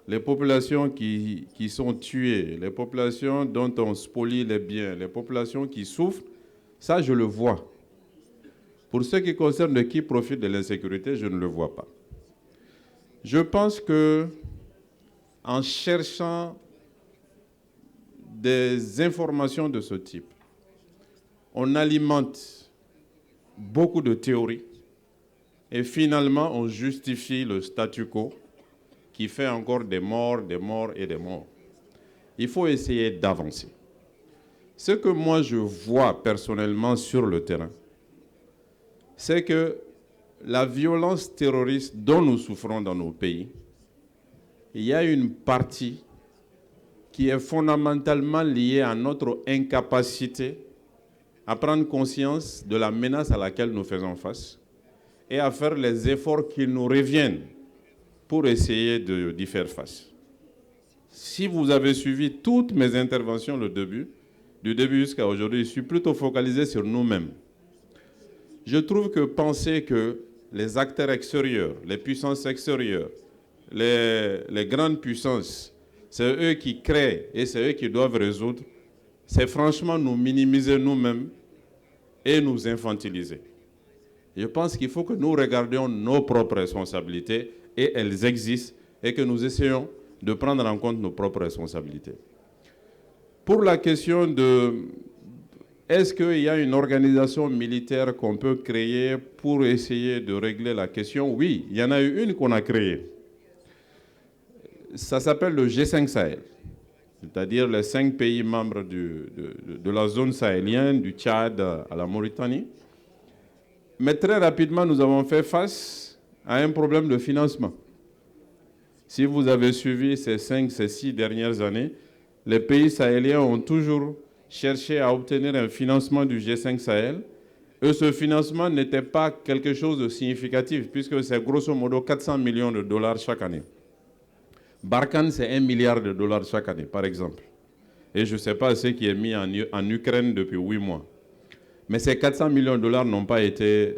Les populations qui sont tuées, les populations dont on spolie les biens, les populations qui souffrent, ça je le vois. Pour ce qui concerne qui profite de l'insécurité, je ne le vois pas. Je pense que en cherchant des informations de ce type, on alimente beaucoup de théories et finalement on justifie le statu quo qui fait encore des morts et des morts. Il faut essayer d'avancer. Ce que moi je vois personnellement sur le terrain, c'est que la violence terroriste dont nous souffrons dans nos pays, il y a une partie qui est fondamentalement liée à notre incapacité à prendre conscience de la menace à laquelle nous faisons face et à faire les efforts qui nous reviennent pour essayer d'y faire face. Si vous avez suivi toutes mes interventions du début jusqu'à aujourd'hui, je suis plutôt focalisé sur nous-mêmes. Je trouve que penser que les acteurs extérieurs, les puissances extérieures, les grandes puissances, c'est eux qui créent et c'est eux qui doivent résoudre, c'est franchement nous minimiser nous-mêmes et nous infantiliser. Je pense qu'il faut que nous regardions nos propres responsabilités, et elles existent, et que nous essayons de prendre en compte nos propres responsabilités. Pour la question de est-ce qu'il y a une organisation militaire qu'on peut créer pour essayer de régler la question? Oui, il y en a eu une qu'on a créée. Ça s'appelle le G5 Sahel, c'est-à-dire les 5 pays membres de la zone sahélienne, du Tchad à la Mauritanie. Mais très rapidement, nous avons fait face à un problème de financement. Si vous avez suivi ces 6 dernières années, les pays sahéliens ont toujours cherché à obtenir un financement du G5 Sahel. Et ce financement n'était pas quelque chose de significatif, puisque c'est grosso modo 400 millions de dollars chaque année. Barkhane, c'est 1 milliard de dollars chaque année, par exemple. Et je ne sais pas ce qui est mis en Ukraine depuis 8 mois. Mais ces 400 millions de dollars n'ont pas été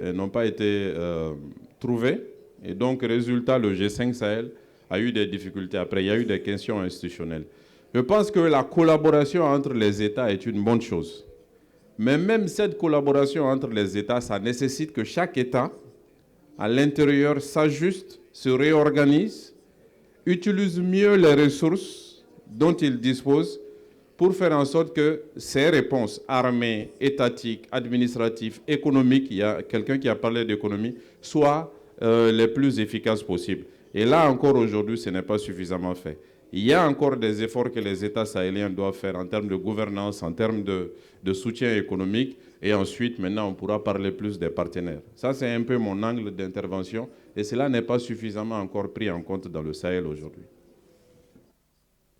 trouvés. Et donc, résultat, le G5 Sahel a eu des difficultés. Après, il y a eu des questions institutionnelles. Je pense que la collaboration entre les États est une bonne chose. Mais même cette collaboration entre les États, ça nécessite que chaque État, à l'intérieur, s'ajuste, se réorganise, utilise mieux les ressources dont il dispose pour faire en sorte que ces réponses armées, étatiques, administratives, économiques, il y a quelqu'un qui a parlé d'économie, soient les plus efficaces possibles. Et là encore aujourd'hui, ce n'est pas suffisamment fait. Il y a encore des efforts que les États sahéliens doivent faire en termes de gouvernance, en termes de soutien économique. Et ensuite, maintenant, on pourra parler plus des partenaires. Ça, c'est un peu mon angle d'intervention. Et cela n'est pas suffisamment encore pris en compte dans le Sahel aujourd'hui.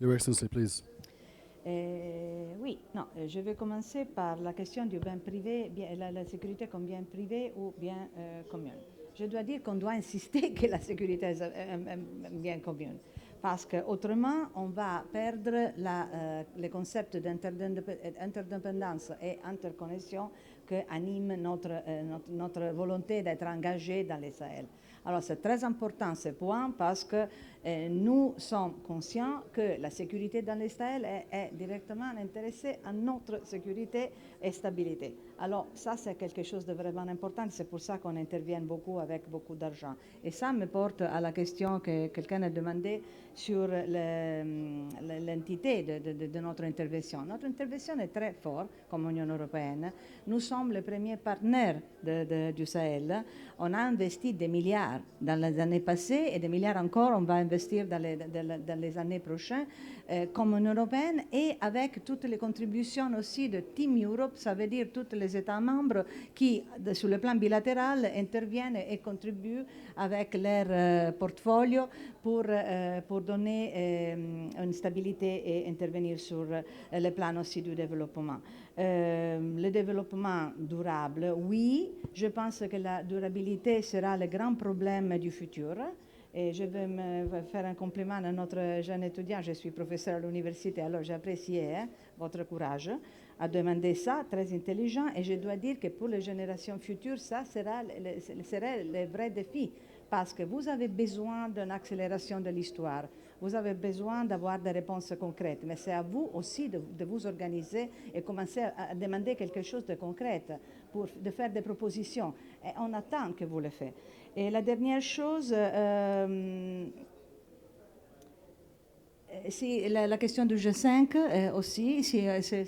Your Excellency, please. Oui, non, je vais commencer par la question du bien privé, la sécurité comme bien privé ou bien commun. Je dois dire qu'on doit insister que la sécurité est un bien commun. Parce qu'autrement, on va perdre le concept d'interdépendance et interconnexion qui anime notre volonté d'être engagé dans les Sahel. Alors c'est très important ce point parce que nous sommes conscients que la sécurité dans les Sahel est directement intéressée à notre sécurité et stabilité. Alors ça c'est quelque chose de vraiment important, c'est pour ça qu'on intervient beaucoup avec beaucoup d'argent. Et ça me porte à la question que quelqu'un a demandé sur l'entité de notre intervention. Notre intervention est très forte comme Union européenne. Nous sommes le premier partenaire du Sahel. On a investi des milliards dans les années passées et des milliards encore on va investir dans les années prochaines comme Union européenne et avec toutes les contributions aussi de Team Europe, ça veut dire tous les États membres qui, sur le plan bilatéral, interviennent et contribuent avec leur portfolio pour donner une stabilité et intervenir sur le plan aussi du développement. Le développement durable, oui, je pense que la durabilité sera le grand problème du futur. Et je vais me faire un compliment à notre jeune étudiant, je suis professeur à l'université, alors j'ai apprécié votre courage à demander ça, très intelligent, et je dois dire que pour les générations futures, ça serait le vrai défi, parce que vous avez besoin d'une accélération de l'histoire, vous avez besoin d'avoir des réponses concrètes, mais c'est à vous aussi de vous organiser et commencer à demander quelque chose de concret, de faire des propositions, et on attend que vous le faites. Et la dernière chose, la question du G5 aussi, si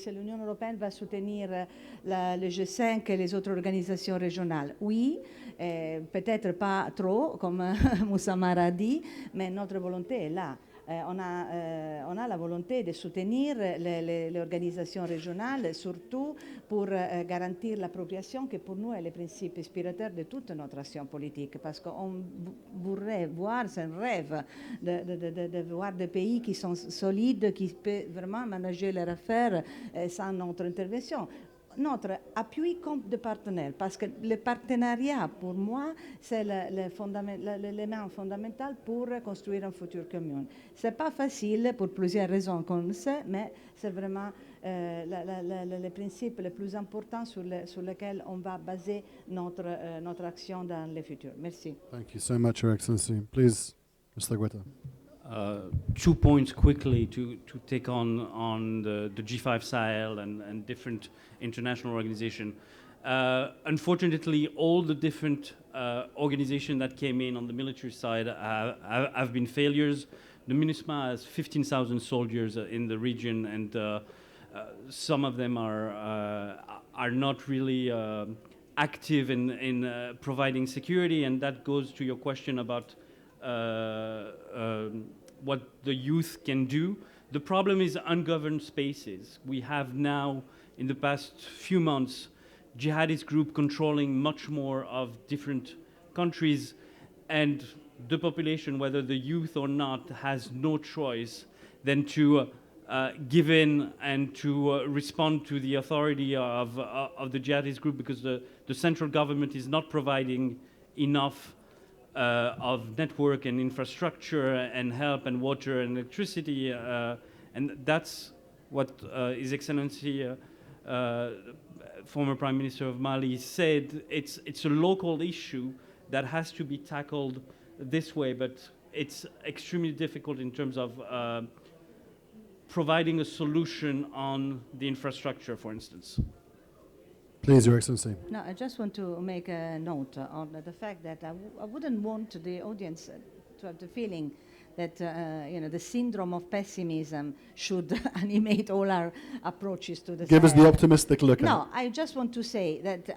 l'Union européenne va soutenir le G5 et les autres organisations régionales. Oui, peut-être pas trop, comme Moussamar a dit, mais notre volonté est là. On a la volonté de soutenir les organisations régionales, surtout pour garantir l'appropriation, qui pour nous est le principe inspirateur de toute notre action politique, parce qu'on voudrait voir, c'est un rêve, de voir des pays qui sont solides, qui peuvent vraiment manager leurs affaires sans notre intervention. Notre appui comme de partenaires, parce que le partenariat, pour moi, c'est l'élément fondamental pour construire un futur commun. Ce n'est pas facile pour plusieurs raisons qu'on le sait, mais c'est vraiment le principe le plus important sur lequel on va baser notre action dans le futur. Merci. Thank you so much, Your Excellency. Please, Mr. Guetta. 2 points quickly to take on the G5 Sahel and different international organizations. Unfortunately, all the different organizations that came in on the military side have been failures. The MINUSMA has 15,000 soldiers in the region, and some of them are not really active in providing security, and that goes to your question about what the youth can do. The problem is ungoverned spaces. We have now, in the past few months, jihadist group controlling much more of different countries, and the population, whether the youth or not, has no choice than to give in and to respond to the authority of the jihadist group, because the central government is not providing enough of network and infrastructure and help and water and electricity, and that's what His Excellency former Prime Minister of Mali said. It's a local issue that has to be tackled this way, but it's extremely difficult in terms of providing a solution on the infrastructure, for instance. Please, Your Excellency. No, I just want to make a note on the fact that I wouldn't want the audience to have the feeling that the syndrome of pessimism should animate all our approaches to the Give us the Sahel. optimistic look. No, I just want to say that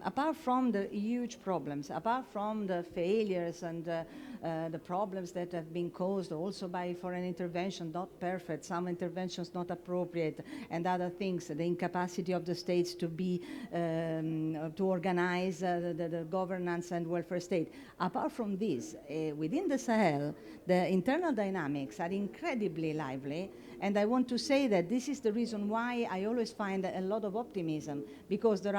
apart from the huge problems, apart from the failures and the problems that have been caused also by foreign intervention, not perfect, some interventions not appropriate, and other things, the incapacity of the states to be to organize the governance and welfare state. Apart from this, within the Sahel, the internal dynamics are incredibly lively, and I want to say that this is the reason why I always find a lot of optimism, because there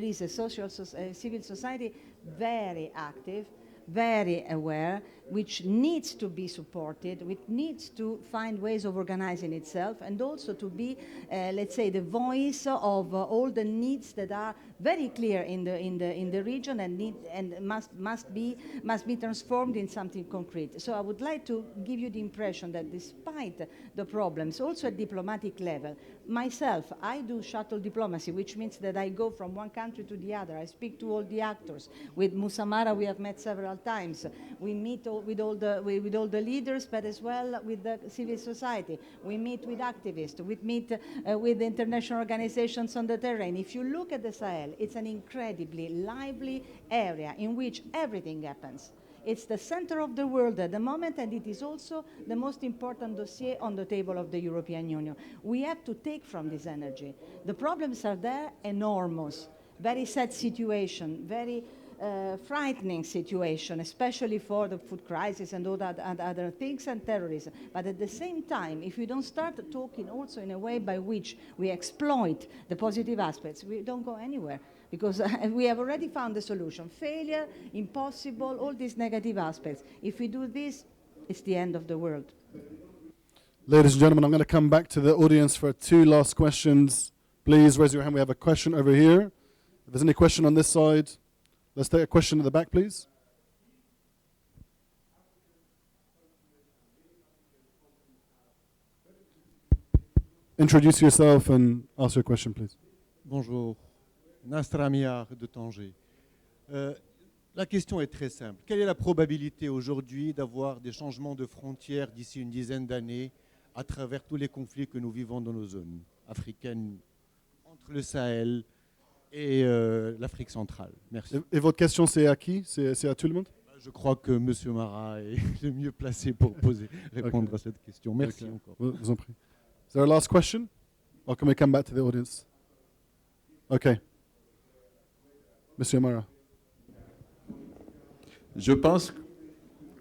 is a civil society very active, very aware, which needs to be supported, which needs to find ways of organizing itself, and also to be, let's say, the voice of all the needs that are very clear in the region and must be transformed in something concrete. So I would like to give you the impression that despite the problems, also at diplomatic level, myself, I do shuttle diplomacy, which means that I go from one country to the other. I speak to all the actors. With Musamara, we have met several times. We meet with all the leaders, but as well with the civil society. We meet with activists. We meet with international organizations on the terrain. If you look at the Sahel, it's an incredibly lively area in which everything happens. It's the center of the world at the moment, and it is also the most important dossier on the table of the European Union. We have to take from this energy. The problems are there, enormous, very sad situation, very frightening situation, especially for the food crisis and all that and other things, and terrorism. But at the same time, if we don't start talking also in a way by which we exploit the positive aspects, we don't go anywhere, because we have already found the solution. Failure, impossible, all these negative aspects. If we do this, it's the end of the world. Ladies and gentlemen, I'm going to come back to the audience for 2 last questions. Please raise your hand. We have a question over here. If there's any question on this side, let's take a question at the back, please. Introduce yourself and ask your question, please. Bonjour, Nastra Miar de Tanger. La question est très simple. Quelle est la probabilité aujourd'hui d'avoir des changements de frontières d'ici une dizaine d'années à travers tous les conflits que nous vivons dans nos zones africaines, entre le Sahel et l'Afrique centrale? Merci. Et votre question, c'est à qui? C'est à tout le monde? Je crois que M. Marat est le mieux placé pour répondre à cette question. Merci encore. Vous en prie. Is there a last question? Or can we come back to the audience? Okay. Monsieur Marat. Je pense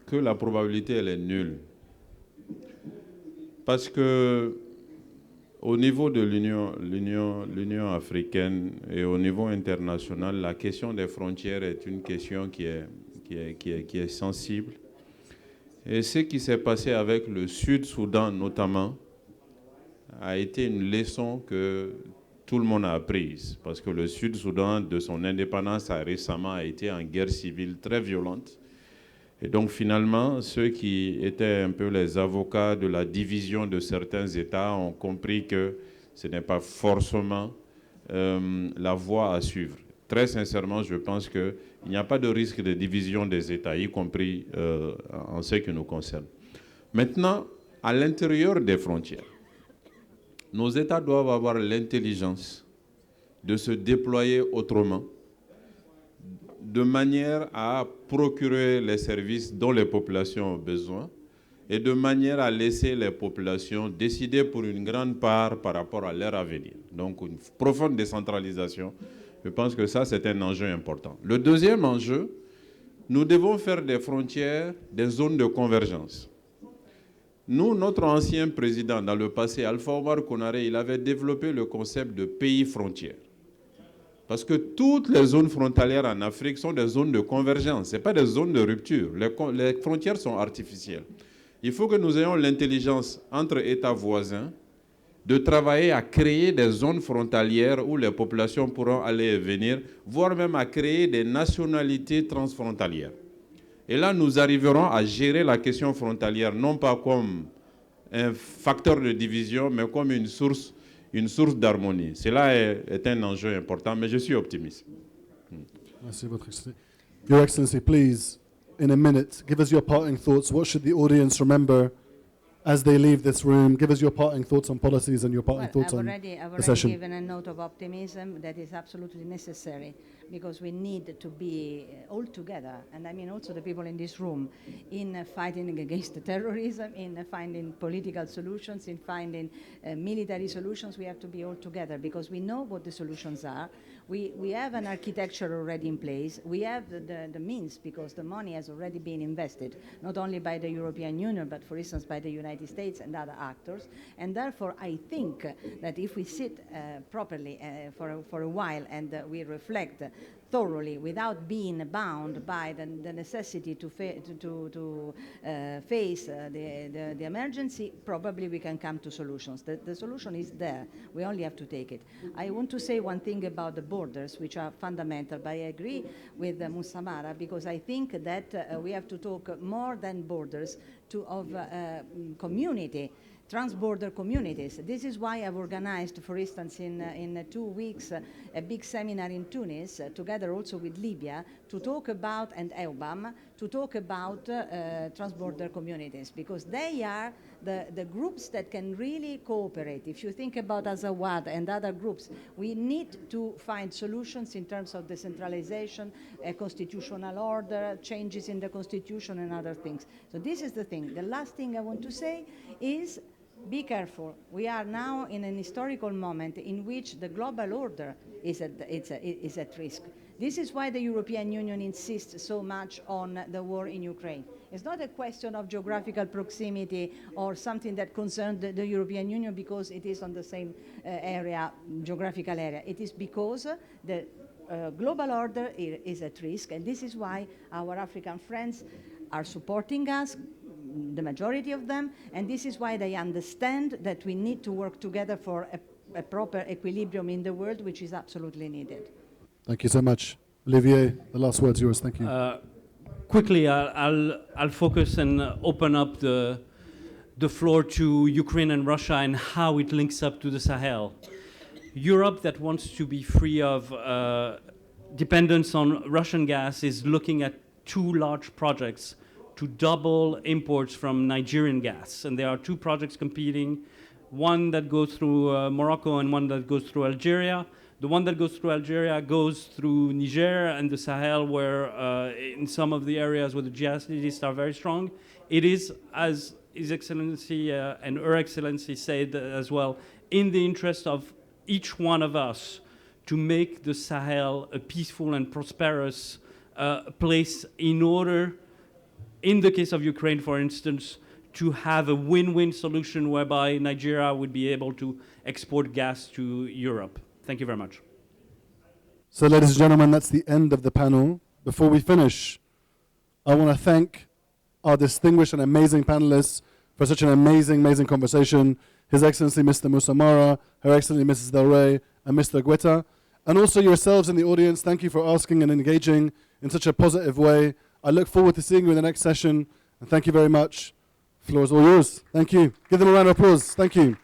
que la probabilité, elle est nulle. Parce que au niveau de l'Union africaine et au niveau international, la question des frontières est une question qui est sensible. Et ce qui s'est passé avec le Sud-Soudan notamment a été une leçon que tout le monde a apprise. Parce que le Sud-Soudan, de son indépendance, récemment a été en guerre civile très violente. Et donc finalement, ceux qui étaient un peu les avocats de la division de certains États ont compris que ce n'est pas forcément la voie à suivre. Très sincèrement, je pense qu'il n'y a pas de risque de division des États, y compris en ce qui nous concerne. Maintenant, à l'intérieur des frontières, nos États doivent avoir l'intelligence de se déployer autrement, de manière à procurer les services dont les populations ont besoin et de manière à laisser les populations décider pour une grande part par rapport à leur avenir. Donc une profonde décentralisation, je pense que ça c'est un enjeu important. Le deuxième enjeu, nous devons faire des frontières des zones de convergence. Nous, notre ancien président dans le passé, Alpha Omar Konaré, il avait développé le concept de pays frontières. Parce que toutes les zones frontalières en Afrique sont des zones de convergence, ce n'est pas des zones de rupture. Les frontières sont artificielles. Il faut que nous ayons l'intelligence entre États voisins de travailler à créer des zones frontalières où les populations pourront aller et venir, voire même à créer des nationalités transfrontalières. Et là, nous arriverons à gérer la question frontalière, non pas comme un facteur de division, mais comme une source d'harmonie. Cela est un enjeu important, mais je suis optimiste. Merci, Votre Excellency. Your Excellency, please, in a minute, give us your parting thoughts. What should the audience remember as they leave this room? Give us your parting thoughts on policies and your parting thoughts on I've the session. already given a note of optimism that is absolutely necessary because we need to be all together, and I mean also the people in this room, in fighting against terrorism, in finding political solutions, in finding military solutions. We have to be all together because we know what the solutions are. We have an architecture already in place. We have the means because the money has already been invested, not only by the European Union, but for instance by the United States and other actors. And therefore, I think that if we sit properly for a while and we reflect thoroughly without being bound by the necessity to face the emergency, probably we can come to solutions. The solution is there. We only have to take it. I want to say one thing about the borders, which are fundamental, but I agree with Musamara because I think that we have to talk more than borders of community. Transborder communities. This is why I've organized, for instance, in 2 weeks, a big seminar in Tunis, together also with Libya, to talk about, and EUBAM, to talk about transborder communities, because they are the groups that can really cooperate. If you think about Azawad and other groups, we need to find solutions in terms of decentralization, a constitutional order, changes in the constitution and other things. So this is the thing. The last thing I want to say is be careful. We are now in an historical moment in which the global order is at risk. This is why the European Union insists so much on the war in Ukraine. It's not a question of geographical proximity or something that concerns the European Union because it is on the same geographical area. It is because the global order is at risk, and this is why our African friends are supporting us, the majority of them, and this is why they understand that we need to work together for a proper equilibrium in the world, which is absolutely needed. Thank you so much. Olivier, the last word's yours. Thank you. Quickly, I'll focus and open up the floor to Ukraine and Russia and how it links up to the Sahel. Europe, that wants to be free of dependence on Russian gas, is looking at 2 large projects to double imports from Nigerian gas. And there are 2 projects competing, one that goes through Morocco and one that goes through Algeria. The one that goes through Algeria goes through Niger and the Sahel, where in some of the areas where the jihadists are very strong. It is, as His Excellency and Her Excellency said as well, in the interest of each one of us to make the Sahel a peaceful and prosperous place in order, in the case of Ukraine, for instance, to have a win-win solution whereby Nigeria would be able to export gas to Europe. Thank you very much. So, ladies and gentlemen, that's the end of the panel. Before we finish, I want to thank our distinguished and amazing panelists for such an amazing, amazing conversation. His Excellency Mr. Musamara, Her Excellency Mrs. Del Rey, and Mr. Guetta. And also yourselves in the audience, thank you for asking and engaging in such a positive way. I look forward to seeing you in the next session. And thank you very much. The floor is all yours. Thank you. Give them a round of applause. Thank you.